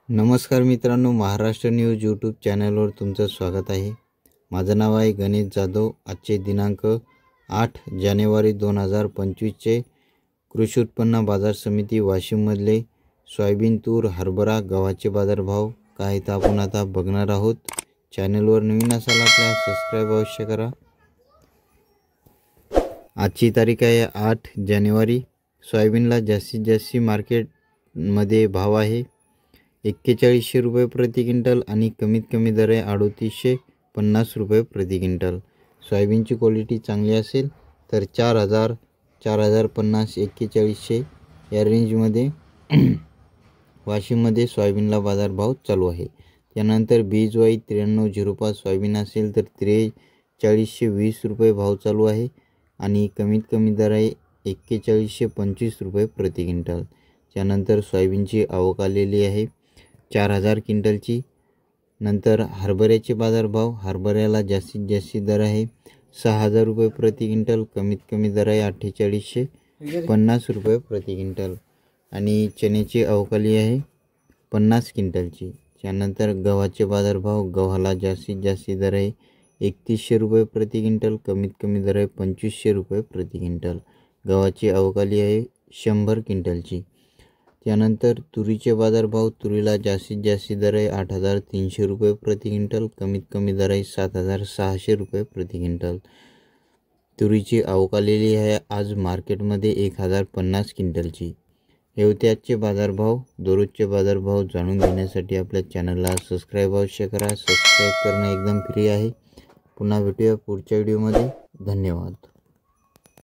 नमस्कार मित्रांनो, Maharashtra news YouTube चॅनलवर तुमचं स्वागत आहे। माझं नाव आहे गणेश जाधव। आजचे दिनांक 8 जानेवारी 2025 चे कृषी उत्पन्न बाजार समिती वाशिममधले सोयाबीन, तूर, हरभरा, गव्हाचे बाजारभाव काय आहेत आपण आता बघणार आहोत। चॅनलवर नवीन असाल आपल्याला सबस्क्राइब अवश्य करा। आजची तारीख आहे 8 जानेवारी। सोयाबीनला जास्तीत जास्त मार्केटमध्ये भाव आहे 4100 रुपये प्रति क्विंटल आणि कमीत कमी दर आहे 3850 रुपये प्रति क्विंटल। सोयाबीनची क्वालिटी चांगली असेल तर 4000, 4050, 4100 या रेंजमध्ये वाशिममध्ये सोयाबीनला बाजारभाव चालू आहे। त्यानंतर बीजवाई 9305 सोयाबीन असेल तर 4320 रुपये भाव चालू आहे आणि कमीत कमी दर आहे 4125 रुपये प्रति क्विंटल। त्यानंतर सोयाबीनची आवक आलेली आहे 4000 क्विंटलची। नंतर हरभऱ्याचे बाजारभाव, हरभऱ्याला जास्तीत जास्त दर आहे 6000 रुपये प्रति क्विंटल, कमीत कमी दर आहे 4850 रुपये प्रति क्विंटल आणि चण्याची आवक आली आहे 50 क्विंटलची। त्यानंतर गव्हाचे बाजारभाव, गव्हाला जास्तीत जास्त दर आहे 3100 रुपये प्रति क्विंटल, कमीत कमी दर आहे 2500 रुपये प्रति क्विंटल। गव्हाची आवक आली आहे 100 क्विंटलची। त्यानंतर तुरीचे बाजारभाव, तुरीला जास्तीत जास्त दर आहे 8300 रुपये प्रति क्विंटल, कमीत कमी दर आहे 7600 रुपये प्रति क्विंटल। तुरीची आवक आलेली आहे आज मार्केटमध्ये 1050 क्विंटलची। हे होते आजचे बाजारभाव। दररोजचे बाजारभाव जाणून घेण्यासाठी आपल्या चॅनलला सबस्क्राइब अवश्य करा। सबस्क्राइब करणं एकदम फ्री आहे। पुन्हा भेटूया पुढच्या व्हिडिओमध्ये। धन्यवाद।